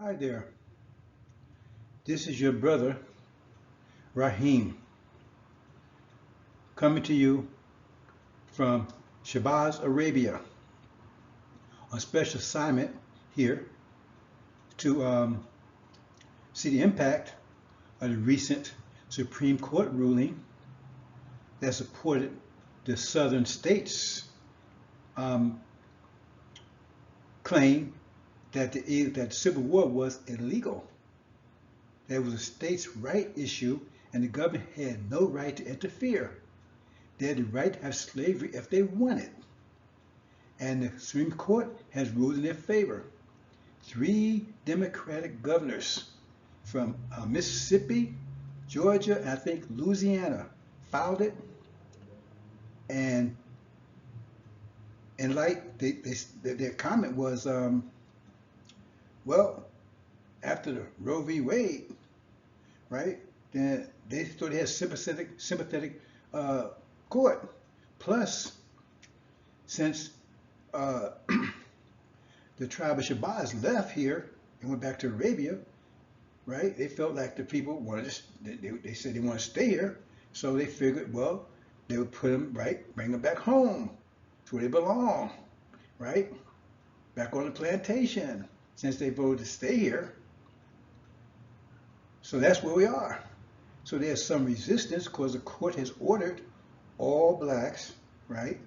Hi there. This is your brother, Rahim, coming to you from Shabazz, Arabia, on special assignment here to see the impact of the recent Supreme Court ruling that supported the southern states' um, claim that the Civil War was illegal. That it was a states' right issue, and the government had no right to interfere. They had the right to have slavery if they wanted. And the Supreme Court has ruled in their favor. Three Democratic governors from Mississippi, Georgia, and I think Louisiana filed it. And like their comment was, well, after the Roe v. Wade, right? Then they thought they had sympathetic court. Plus, since the tribe of Shabazz left here and went back to Arabia, right? They felt like the people wanted to, they said they want to stay here, so they figured, well, they would put them right, bring them back home to where they belong, right? Back on the plantation, since they voted to stay here. So that's where we are. So there's some resistance because the court has ordered all blacks, right,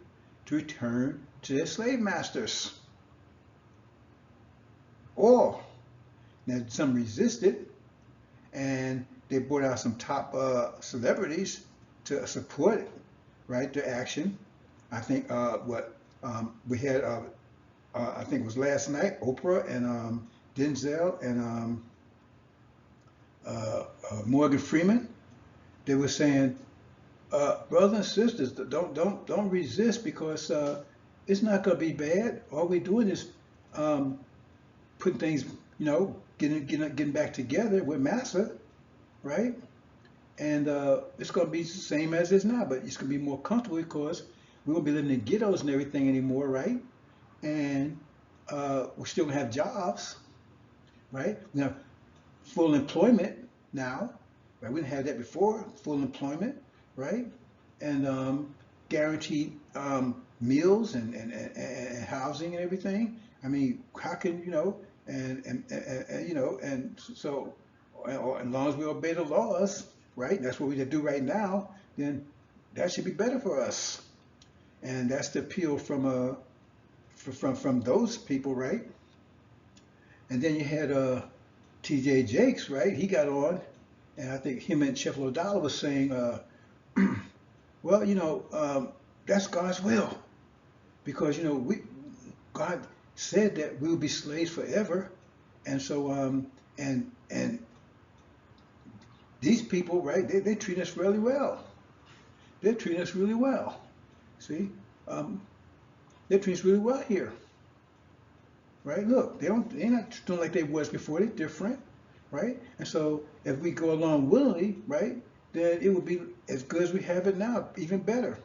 to return to their slave masters. All. Now some resisted, and they brought out some top celebrities to support it, right, the action. I think we had, I think it was last night, Oprah and Denzel and Morgan Freeman. They were saying, brothers and sisters, don't resist because it's not going to be bad. All we're doing is putting things, getting back together with massa, right? And it's going to be the same as it is now, but it's going to be more comfortable because we won't be living in ghettos and everything anymore, right? And we're still going to have jobs, right? We have full employment now, right? We didn't have that before, full employment, right? And guaranteed meals and housing and everything. I mean, how can, and so as long as we obey the laws, right? That's what we do right now, then that should be better for us. And that's the appeal from those people, right? And then you had T.J. Jakes, right? He got on, and I think him and Sheffield O'Donnell was saying, well, that's God's will, because God said that we'll be slaves forever, and so and these people, right? They treat us really well. They treat us really well. See, they treat us really well here, right? Look, they're not doing like they was before. They're different, right? And so if we go along willingly, right, then it would be as good as we have it now, even better,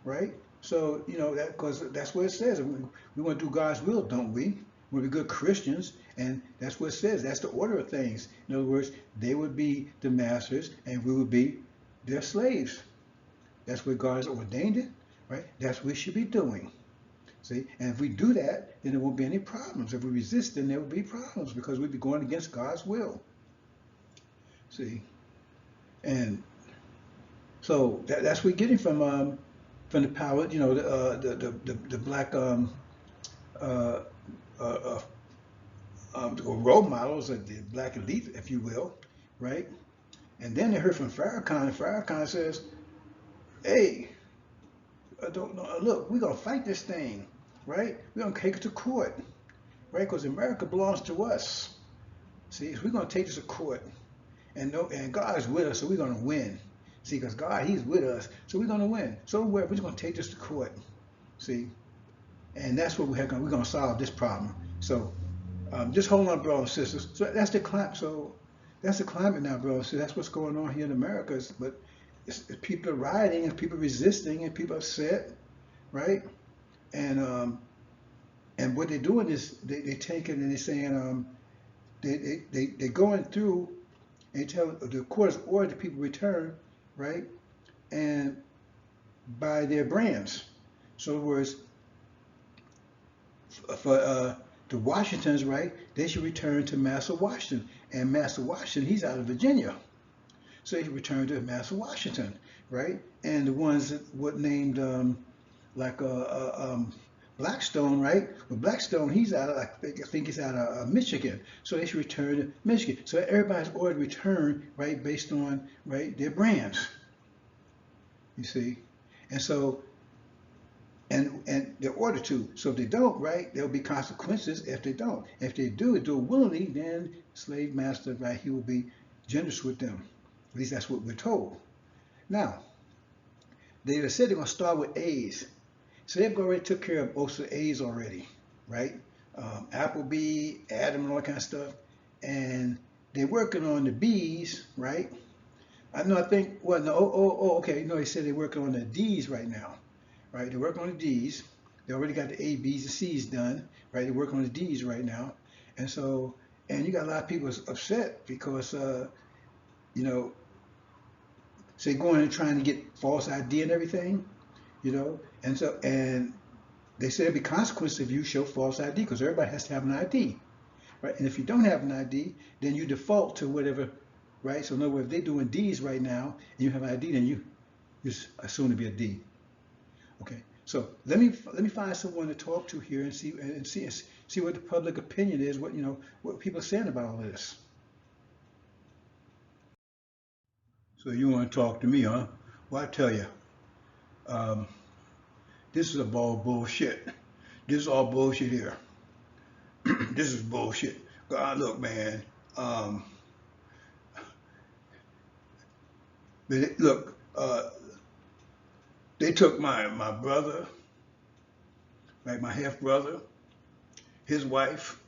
right? So that because that's what it says. We want to do God's will, don't we? We want to be good Christians, and that's what it says. That's the order of things. In other words, they would be the masters, and we would be their slaves. That's what God has ordained it, right? That's what we should be doing. See, and if we do that, then there won't be any problems. If we resist, then there will be problems because we'd be going against God's will. See, and so that's what we're getting from the power, the black role models, of the black elite, if you will, right? And then they heard from Farrakhan, and Farrakhan says, "Hey, look, we're gonna fight this thing, right? We're gonna take it to court, right? Because America belongs to us. See, so we're gonna take this to court, and God is with us, so we're gonna win. See, because God, He's with us, so we're gonna win. So we're just gonna take this to court. See, and that's what we're gonna solve this problem. So just hold on, brothers and sisters. So that's the climate. So that's the climate now, brothers. So that's what's going on here in America. But people are rioting and people resisting and people upset, right? And what they're doing is they taking and they're saying They're going through and tell the court's order the people return, right? And by their brands. So in other words, for the Washingtons, right? They should return to Master Washington, and Master Washington, he's out of Virginia, so he returned to Master Washington, right? And the ones that what named like Blackstone, right? But Blackstone, he's out of, I think he's out of Michigan, so they should return to Michigan. So everybody's ordered return, right, based on right their brands. You see, and so and they're ordered to. So if they don't, right, there'll be consequences if they don't. If they do it willingly, then slave master, right, he will be generous with them. At least that's what we're told. Now, they said they're going to start with A's. So they've already took care of most of the A's already, right? Applebee, Adam, and all that kind of stuff. And they're working on the B's, right? I know, I think, well, no, okay. No, they said they're working on the D's right now, right? They're working on the D's. They already got the A, B's, and C's done, right? They're working on the D's right now. And so, and you got a lot of people upset because, you know, so they're going and trying to get false ID and everything, you know, and so, and they said there'll be consequences if you show false ID because everybody has to have an ID, right? And if you don't have an ID, then you default to whatever, right? So in other words, if they're doing D's right now and you have an ID, then you assume to be a D. Okay, so let me find someone to talk to here and see what the public opinion is, what what people are saying about all this. So you want to talk to me, huh? Well, I tell you, um, this is all bullshit. This is all bullshit here. This is bullshit. God, look, man. Look, they took my brother, like my half brother, his wife,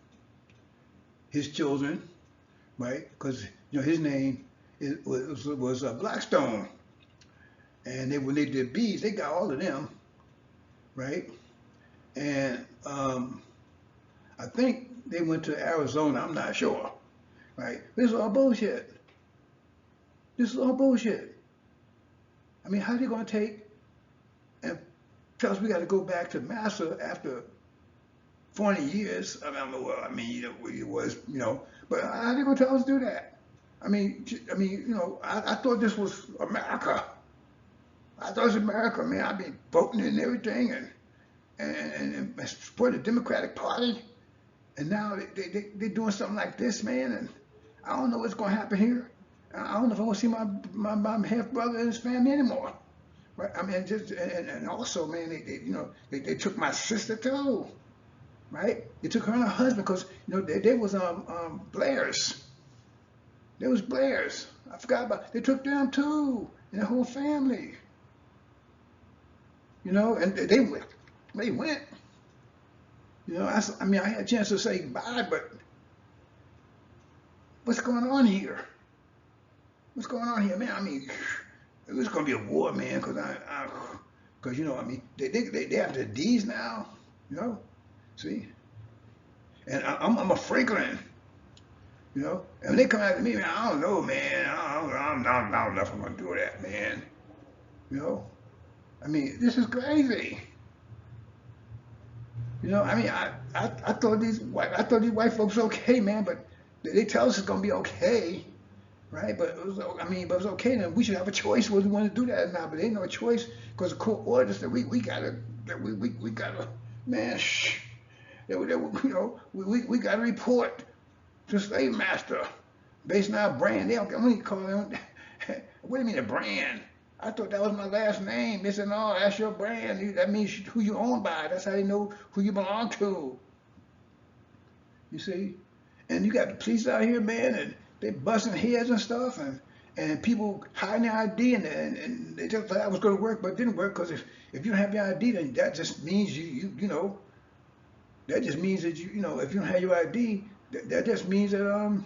his children, right? Because his name was Blackstone, and when they did B's, they got all of them, right? And I think they went to Arizona. I'm not sure, right? This is all bullshit. This is all bullshit. I mean, how are they going to take and tell us we got to go back to Massa after 40 years? I mean, well, I mean, it was, but how are they going to tell us to do that? I mean, I thought this was America. I thought it was America, man. I've been voting and everything, and support the Democratic Party, and now they're doing something like this, man. And I don't know what's going to happen here. I don't know if I want to see my half brother and his family anymore. Right? I mean, and also, man, they took my sister too, right? They took her and her husband because they was Blairs. They was Blairs. I forgot about. They took them too, and the whole family. And they went. They went. I mean, I had a chance to say goodbye, but what's going on here? What's going on here, man? I mean, it was gonna be a war, man, because I mean, they have the D's now, see, and I'm a Franklin, and when they come after me, man, I don't know, man, I'm not enough. I'm gonna do that, man, I mean, this is crazy. I mean, I thought these white folks were okay, man, but they tell us it's gonna be okay. Right, but it was okay. Then we should have a choice whether we want to do that or not. But there ain't no choice because the court orders that we gotta man. We gotta report to slave master based on our brand. They don't call them. What do you mean a brand? I thought that was my last name. They said no, that's your brand. That means who you own by. That's how they know who you belong to. You see, and you got the police out here, man, and they busting heads and stuff, and people hiding their ID, and they just thought that was going to work, but it didn't work because if you don't have your ID, then that just means that just means that if you don't have your ID, that just means that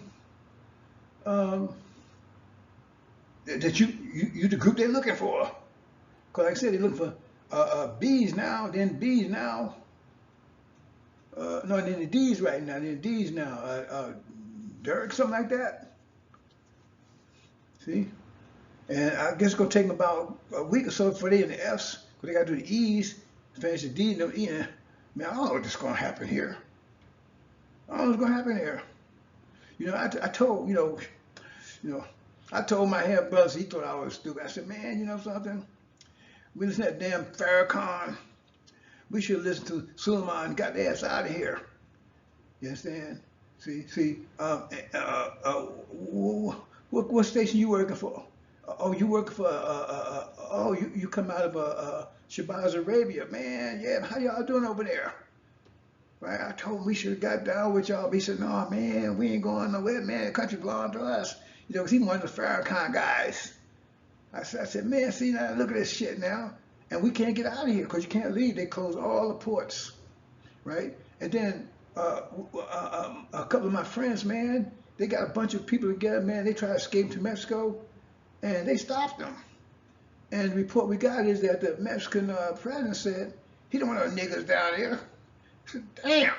that you the group they're looking for. Because like I said, they're looking for B's now, then B's now. No, then the D's right now, then D's now. Derek, something like that. See? And I guess it's gonna take them about a week or so for they in the F's, because they gotta do the E's, finish the D and the E. Man, I don't know what's gonna happen here. I don't know what's gonna happen here. You know, I told, you know, I told my half brothers, he thought I was stupid. I said, man, you know something? We listen to that damn Farrakhan. We should listen to Suleiman and got the ass out of here. You understand? See, what station you working for? Oh, you work for, oh, you come out of Shabazz Arabia. Man, yeah, how y'all doing over there? Right? I told him we should have got down with y'all. But he said, no, man, we ain't going nowhere, man. The country belongs to us. You know, 'cause he one of the Farrakhan guys. I said, man, see now, look at this shit now. And we can't get out of here because you can't leave. They close all the ports, right? And then a couple of my friends, man, they got a bunch of people together, man. They try to escape to Mexico, and they stopped them. And the report we got is that the Mexican president said he don't want no niggas down here. I said, damn,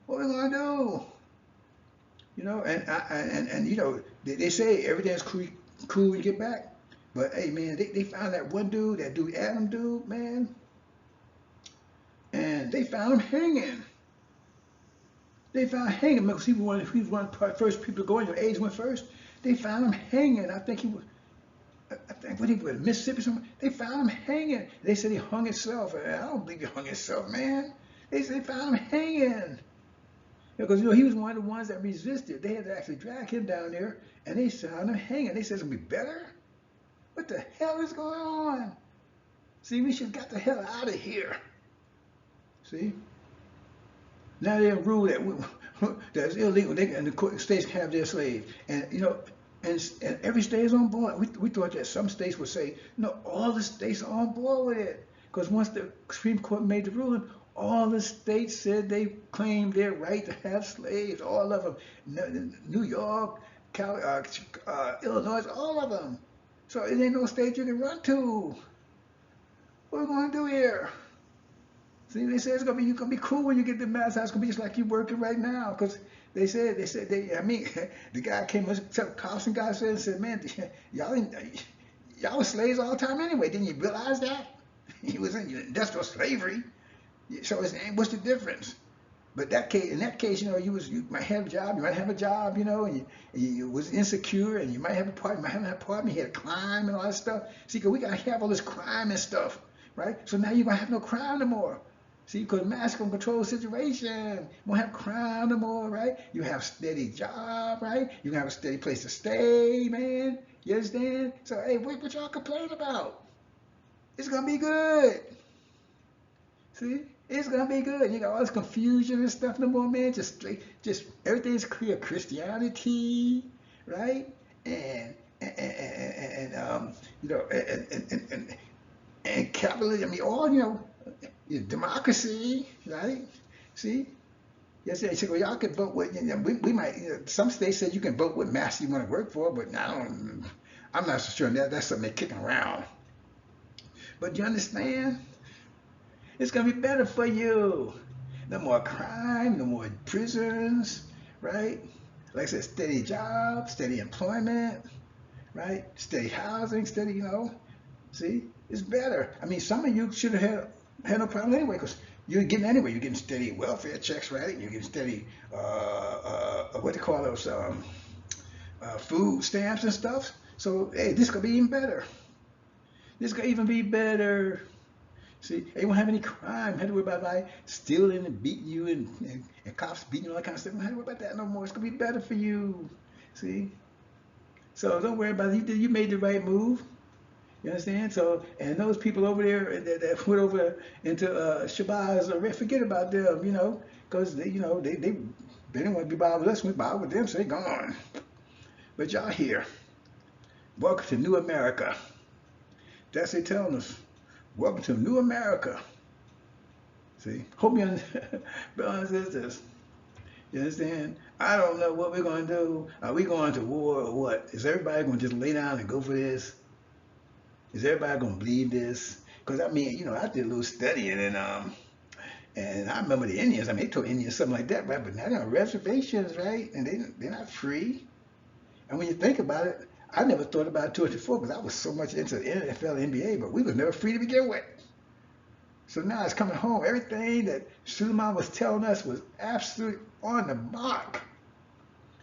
what are we gonna do? You know, and you know, they say everything's cool when you get back. But hey, man, they found that one dude, that dude Adam dude, man, and they found him hanging. They found him hanging because he was one of the first people to go in. Your age went first. They found him hanging. I think what he was, Mississippi or something. They found him hanging. They said he hung himself. And I don't believe he hung himself, man. They said they found him hanging. Because you know he was one of the ones that resisted. They had to actually drag him down there, and they found him hanging. They said it's gonna be better. What the hell is going on? See, we should have got the hell out of here. See? Now they rule that that's illegal. And the states can have their slaves. And you know, and every state is on board. We thought that some states would say, no, all the states are on board with it. Because once the Supreme Court made the ruling, all the states said they claimed their right to have slaves. All of them. New York, Illinois, all of them. So it ain't no state you can run to. What are we gonna do here? See, they say you're gonna be cool when you get the mass house. It's gonna be just like you working right now. Cause they said I mean, the guy came up, Carlson guy said, man, y'all was slaves all the time anyway. Didn't you realize that? He was in industrial slavery. So what's the difference? But in that case, you know, you might have a job, you might have a job, you know, and you was insecure, and you might have a partner, you might have a partner, you had to climb and all that stuff. See, because we gotta have all this crime and stuff, right? So now you're gonna have no crime no more. See, because mass gonna control the situation. You won't have crime no more, right? You have a steady job, right? You gonna have a steady place to stay, man. You understand? So hey, what y'all complain about? It's gonna be good. See? It's gonna be good. You got all this confusion and stuff no more, man. Just everything's clear. Christianity, right? And you know, and capitalism. I mean, all you know, democracy, right? See? Yes, they said, well, y'all can vote with. You know, we might. You know, some states said you can vote what master you want to work for, but I'm not so sure that's something they're kicking around. But you understand? It's gonna be better for you. No more crime, no more prisons, right? Like I said, steady jobs, steady employment, right? Steady housing, steady, you know. See, it's better. I mean, some of you should have had no problem anyway, because you're getting anyway. You're getting steady welfare checks, right? You're getting steady, what they call those, food stamps and stuff. So, hey, this could be even better. This could even be better. See, they won't have any crime. Had to worry about like stealing and beating you and cops beating you, all that kind of stuff. Don't have to worry about that no more. It's gonna be better for you. See, so don't worry about it. You made the right move. You understand? So, and those people over there that went over into Shabazz, forget about them. You know, because they don't want to be bothered with us. We bothered with them, so they gone. But y'all here, welcome to New America. That's what they're telling us. Welcome to New America. See, hope you understand. Brothers and sisters, you understand? I don't know what we're going to do. Are we going to war or what? Is everybody going to just lay down and go for this? Is everybody going to believe this? Because I mean, you know, I did a little studying, and And I remember the Indians. I mean, they told Indians something like that, right? But now they're on reservations, right? And they're not free. And when you think about it, I never thought about it too much before because I was so much into the NFL, NBA, but we was never free to begin with. So now it's coming home. Everything that Suleiman was telling us was absolutely on the mark.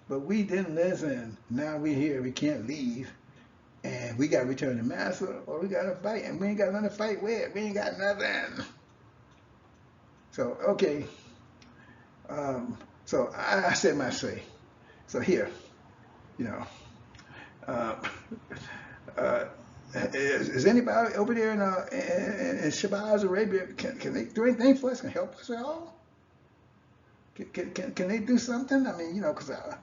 But we didn't listen. Now we here. We can't leave. And we got to return to master or we got to fight. And we ain't got nothing to fight with. We ain't got nothing. So, okay. So I said my say. So here, you know, uh, uh, is anybody over there in Shabazz Arabia, can they do anything for us? Can help us at all? Can they do something? I mean, you know, because are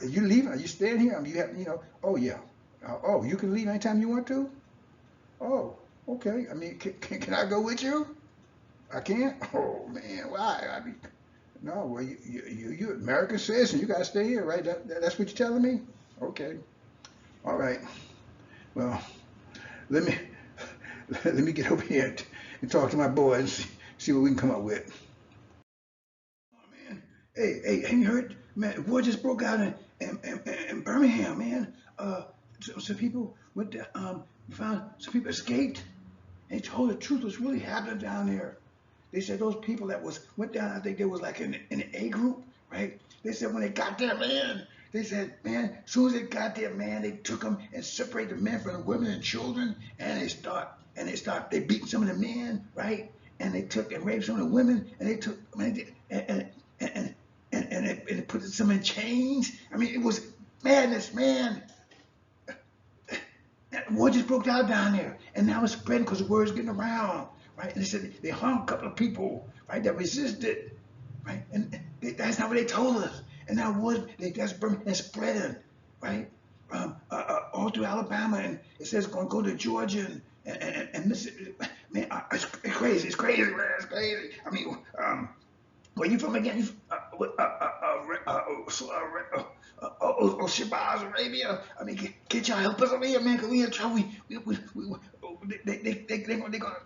you leaving? Are you staying here? I mean, you have, you know, oh yeah. Oh, you can leave anytime you want to? Oh, okay. I mean, can I go with you? I can't? Oh man, why? I mean, no, well, you American citizen, you gotta stay here, right? That's what you're telling me? Okay. All right. Well, let me let me get over here and talk to my boys and see what we can come up with. Oh man, hey, have you heard? Man, war just broke out in Birmingham, man. Some people went to, found some people escaped. They told the truth was really happening down there. They said those people that went down, I think they was like in the A group, right? They said when they got there, man, they said, man, as soon as they got there, man, they took them and separated the men from the women and children, and they beat some of the men, right? And they took and raped some of the women, and they took, man, and they put some in chains. I mean, it was madness, man. War just broke out down there, and now it's spreading because the word's getting around, right? And they said they hung a couple of people, right, that resisted, right? And that's not what they told us. And now that's burning and spreading, right? All through Alabama, and it says it's going to go to Georgia and Mississippi. Man, it's crazy. It's crazy, man. It's crazy. I mean, where you from again? Shabazz Arabia. I mean, can't y'all help us over here, man? Cause we in trouble. They gonna.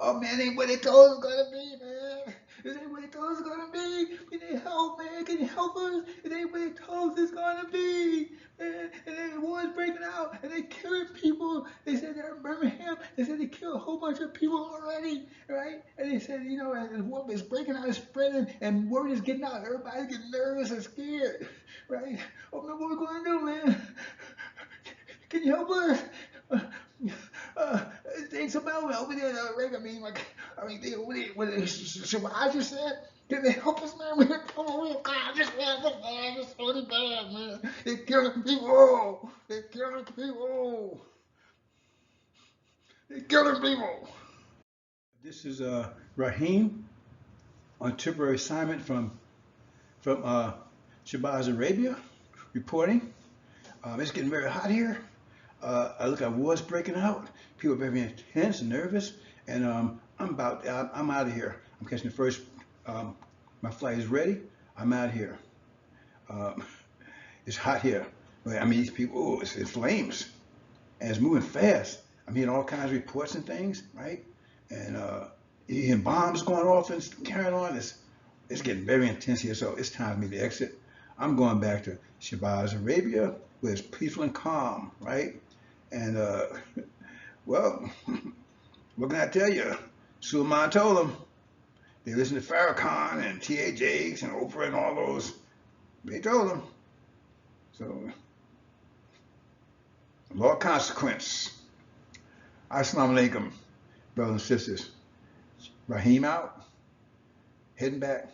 Oh man, ain't what they told us gonna be, man. This ain't what they told us gonna be. We need help, man. Can you help us? It ain't what they told us it's gonna be. Man. And then the war's breaking out, and they killing people. They said they're in Birmingham. They said they killed a whole bunch of people already, right? And they said, you know, and the war is breaking out, it's spreading, and word is getting out. Everybody's getting nervous and scared, right? Oh man, what are we gonna do, man? Can you help us? Thanks about over there, Rick. I mean, they over there. What I just said. Can they help us, man? God, this is really bad, man. They're killing people. They're killing people. They're killing people. This is Raheem on temporary assignment from Shabazz Arabia, reporting. It's getting very hot here. I look at wars breaking out. People are very intense and nervous, and I'm out of here. I'm catching the first. My flight is ready. I'm out of here. Um, it's hot here. I mean, these people, it's in flames, and it's moving fast. I'm hearing all kinds of reports and things, right? And you're hearing bombs going off and carrying on. It's getting very intense here, so it's time for me to exit. I'm going back to Shabazz Arabia, where it's peaceful and calm, right? And well, what can I tell you? Suleiman told them they listened to Farrakhan and T.A. Jakes and Oprah and all those. They told them. So, law of consequence. Assalamu alaikum, brothers and sisters. Raheem out, heading back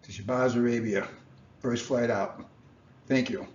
to Shabazz Arabia. First flight out. Thank you.